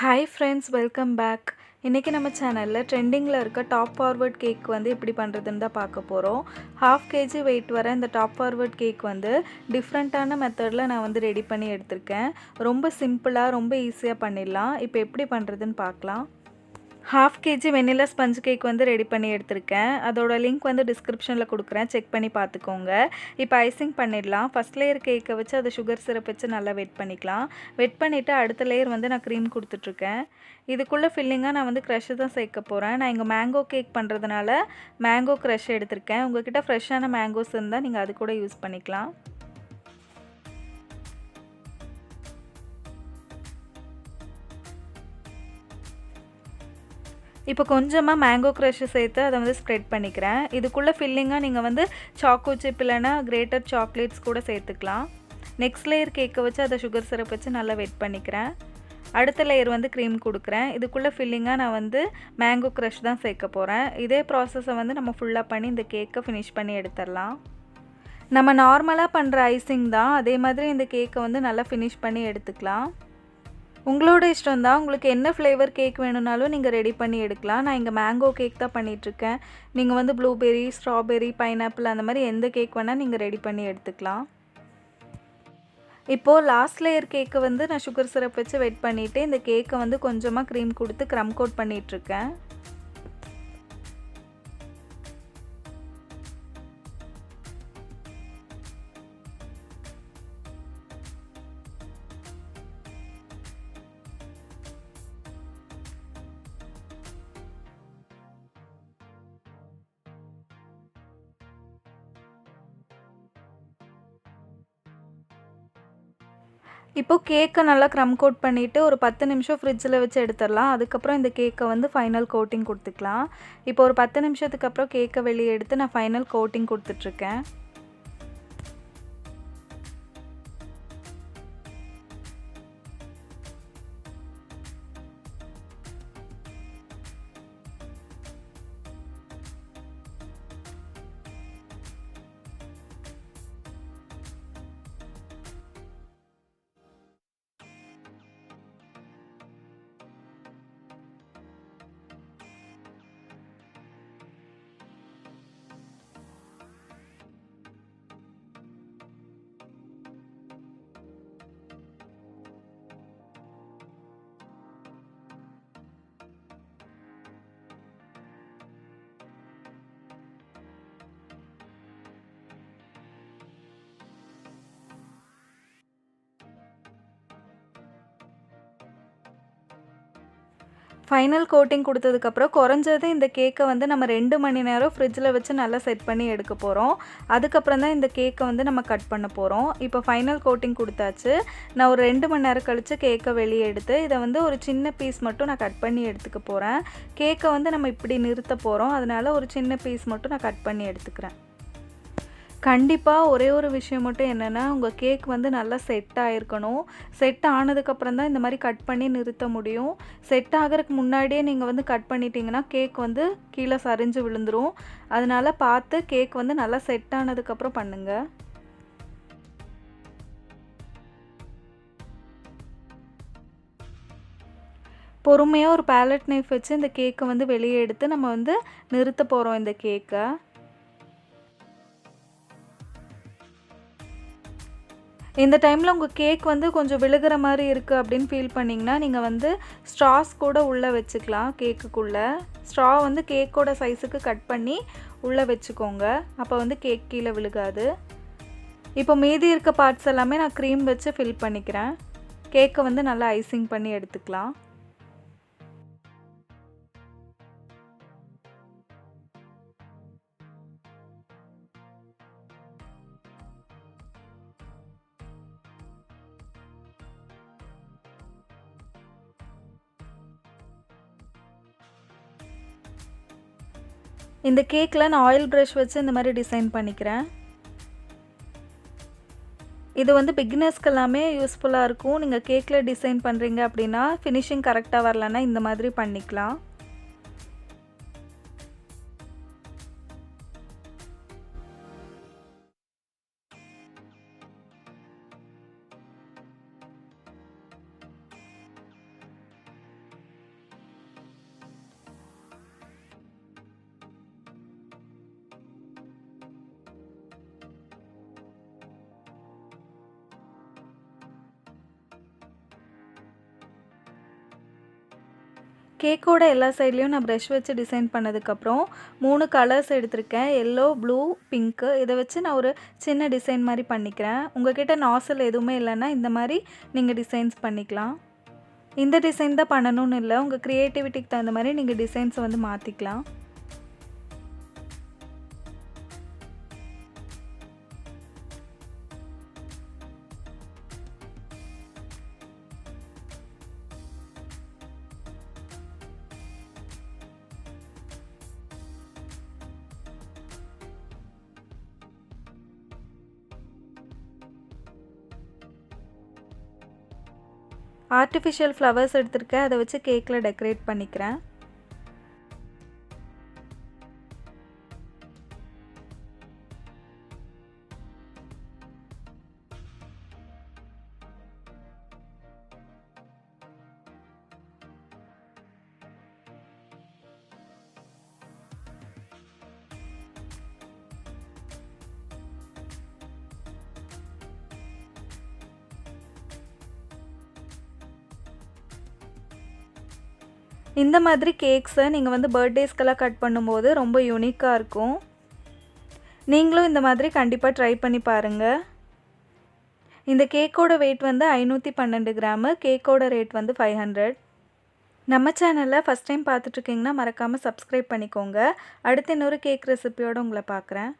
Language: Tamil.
Hi friends, welcome back. இன்றைக்கி நம்ம சேனலில் ட்ரெண்டிங்கில் இருக்க டாப் ஃபார்வர்ட் கேக் வந்து எப்படி பண்ணுறதுன்னு தான் பார்க்க போகிறோம். 1/2 kg வெயிட் வர இந்த டாப் ஃபார்வர்ட் கேக் வந்து டிஃப்ரெண்ட்டான மெத்தடில் நான் வந்து ரெடி பண்ணி எடுத்திருக்கேன். ரொம்ப சிம்பிளாக ரொம்ப ஈஸியாக பண்ணிடலாம். இப்போ எப்படி பண்ணுறதுன்னு பார்க்கலாம். 1/2 kg வெண்ணிலா ஸ்பஞ்ச் கேக் வந்து ரெடி பண்ணி எடுத்திருக்கேன். அதோட லிங்க் வந்து டிஸ்கிரிப்ஷனில் கொடுக்குறேன், செக் பண்ணி பார்த்துக்கோங்க. இப்போ ஐசிங் பண்ணிடலாம். ஃபஸ்ட் லேயர் கேக்கை வச்சு அதை சுகர் சிரப் வச்சு நல்லா வெட் பண்ணிக்கலாம். வெட் பண்ணிவிட்டு அடுத்த லேயர் வந்து நான் க்ரீம் கொடுத்துட்ருக்கேன். இதுக்குள்ளே ஃபில்லிங்காக நான் வந்து க்ரஷ் தான் சேர்க்க போகிறேன். நான் இங்கே மேங்கோ கேக் பண்ணுறதுனால மேங்கோ க்ரஷ் எடுத்திருக்கேன். உங்கள்கிட்ட ஃப்ரெஷ்ஷான மேங்கோஸ் இருந்தால் நீங்கள் அது கூட யூஸ் பண்ணிக்கலாம். இப்போ கொஞ்சமாக மேங்கோ க்ரஷ் சேர்த்து அதை வந்து ஸ்ப்ரெட் பண்ணிக்கிறேன். இதுக்குள்ளே ஃபில்லிங்காக நீங்கள் வந்து சாக்கோ சிப் இல்லைனா கிரேட்டட் சாக்லேட்ஸ் கூட சேர்த்துக்கலாம். நெக்ஸ்ட் லேயர் கேக்கை வச்சு அதை சுகர் சிரப் வச்சு நல்லா வெட் பண்ணிக்கிறேன். அடுத்த லேயர் வந்து க்ரீம் கொடுக்குறேன். இதுக்குள்ளே ஃபில்லிங்காக நான் வந்து மேங்கோ க்ரஷ் தான் சேர்க்க போகிறேன். இதே ப்ராசஸை வந்து நம்ம ஃபுல்லாக பண்ணி இந்த கேக்கை ஃபினிஷ் பண்ணி எடுத்துடலாம். நம்ம நார்மலாக பண்ணுற ஐசிங் தான், அதே மாதிரி இந்த கேக்கை வந்து நல்லா ஃபினிஷ் பண்ணி எடுத்துக்கலாம். உங்களோட இஷ்டம் தான். உங்களுக்கு என்ன ஃப்ளேவர் கேக் வேணும்னாலும் நீங்கள் ரெடி பண்ணி எடுக்கலாம். நான் இங்கே மேங்கோ கேக் தான் பண்ணிகிட்ருக்கேன். நீங்கள் வந்து ப்ளூபெர்ரி, ஸ்ட்ராபெர்ரி, பைனாப்பிள் அந்த மாதிரி எந்த கேக் வேணால் நீங்கள் ரெடி பண்ணி எடுத்துக்கலாம். இப்போது லாஸ்ட் லேயர் கேக்கை வந்து நான் சுகர் சிரப் வச்சு வெட் பண்ணிவிட்டு இந்த கேக்கை வந்து கொஞ்சமாக க்ரீம் கொடுத்து க்ரம் கோட் பண்ணிகிட்ருக்கேன். இப்போது கேக்கை நல்லா க்ரம் கோட் பண்ணிவிட்டு ஒரு 10 நிமிஷம் ஃப்ரிட்ஜில் வச்சு எடுத்துடலாம். அதுக்கப்புறம் இந்த கேக்கை வந்து ஃபைனல் கோட்டிங் கொடுத்துக்கலாம். இப்போ ஒரு 10 நிமிஷத்துக்கு அப்புறம் கேக்கை வெளியே எடுத்து நான் ஃபைனல் கோட்டிங் கொடுத்துட்ருக்கேன். ஃபைனல் கோட்டிங் கொடுத்ததுக்கப்புறம் குறைஞ்சது இந்த கேக்கை வந்து நம்ம 2 மணி நேரம் ஃப்ரிட்ஜில் வச்சு நல்லா செட் பண்ணி எடுக்க போகிறோம். அதுக்கப்புறம் தான் இந்த கேக்கை வந்து நம்ம கட் பண்ண போகிறோம். இப்போ ஃபைனல் கோட்டிங் கொடுத்தாச்சு. நான் ஒரு 2 மணி நேரம் கழித்து கேக்கை வெளியே எடுத்து இதை வந்து ஒரு சின்ன பீஸ் மட்டும் நான் கட் பண்ணி எடுத்துக்க போகிறேன். கேக்கை வந்து நம்ம இப்படி நிறுத்த போகிறோம், அதனால் ஒரு சின்ன பீஸ் மட்டும் நான் கட் பண்ணி எடுத்துக்கிறேன். கண்டிப்பாக ஒரே ஒரு விஷயம் மட்டும் என்னென்னா, உங்கள் கேக் வந்து நல்லா செட் ஆகிருக்கணும். செட் ஆனதுக்கப்புறம் தான் இந்த மாதிரி கட் பண்ணி நிறுத்த முடியும். செட் ஆகிறதுக்கு முன்னாடியே நீங்கள் வந்து கட் பண்ணிட்டீங்கன்னா கேக் வந்து கீழே சரிஞ்சு விழுந்துடும். அதனால் பார்த்து கேக் வந்து நல்லா செட் ஆனதுக்கப்புறம் பண்ணுங்கள். பொறுமையாக ஒரு பேலட் நைஃப் வச்சு இந்த கேக்கை வந்து வெளியே எடுத்து நம்ம வந்து நிறுத்த போகிறோம் இந்த கேக்கை. இந்த டைமில் உங்கள் கேக் வந்து கொஞ்சம் விழுகிற மாதிரி இருக்குது அப்படின்னு ஃபீல் பண்ணிங்கன்னா நீங்கள் வந்து ஸ்ட்ராஸ் கூட உள்ளே வச்சுக்கலாம். கேக்குக்குள்ளே ஸ்ட்ரா வந்து கேக்கோட சைஸுக்கு கட் பண்ணி உள்ளே வச்சுக்கோங்க. அப்போ வந்து கேக் கீழே விழுகாது. இப்போ மீதி இருக்க பார்ட்ஸ் எல்லாமே நான் க்ரீம் வச்சு ஃபில் பண்ணிக்கிறேன். கேக்கை வந்து நல்லா ஐசிங் பண்ணி எடுத்துக்கலாம். இந்த கேக்கில் நான் ஆயில் ப்ரஷ் வச்சு இந்த மாதிரி டிசைன் பண்ணிக்கிறேன். இது வந்து பிகினர்ஸ்க்கு எல்லாமே யூஸ்ஃபுல்லாக இருக்கும். நீங்கள் கேக்கில் டிசைன் பண்ணுறீங்க அப்படின்னா ஃபினிஷிங் கரெக்டாக வரலன்னா இந்த மாதிரி பண்ணிக்கலாம். கேக்கோட எல்லா சைட்லேயும் நான் ப்ரஷ் வச்சு டிசைன் பண்ணதுக்கப்புறம் 3 கலர்ஸ் எடுத்திருக்கேன். Yellow, blue, pink. இதை வச்சு நான் ஒரு சின்ன டிசைன் மாதிரி பண்ணிக்கிறேன். உங்கள்கிட்ட நாசல் எதுவுமே இல்லைன்னா இந்த மாதிரி நீங்கள் டிசைன்ஸ் பண்ணிக்கலாம். இந்த டிசைன் தான் பண்ணணும்னு இல்லை, உங்கள் க்ரியேட்டிவிட்டிக்கு தகுந்த மாதிரி நீங்கள் டிசைன்ஸை வந்து மாற்றிக்கலாம். ஆர்டிஃபிஷியல் ஃப்ளவர்ஸ் எடுத்திருக்கேன், அதை வச்சு கேக்கில் டெக்கரேட் பண்ணிக்கிறேன். இந்த மாதிரி கேக்ஸை நீங்கள் வந்து பர்த்டேஸ்க்கெல்லாம் கட் பண்ணும்போது ரொம்ப யூனிக்காக இருக்கும். நீங்களும் இந்த மாதிரி கண்டிப்பாக ட்ரை பண்ணி பாருங்கள். இந்த கேக்கோட வெயிட் வந்து 512 கிராமு. கேக்கோட ரேட் வந்து 500. நம்ம சேனலில் ஃபஸ்ட் டைம் பார்த்துட்ருக்கீங்கன்னா மறக்காமல் சப்ஸ்கிரைப் பண்ணிக்கோங்க. அடுத்து இன்னொரு கேக் ரெசிபியோடு உங்களை பார்க்குறேன்.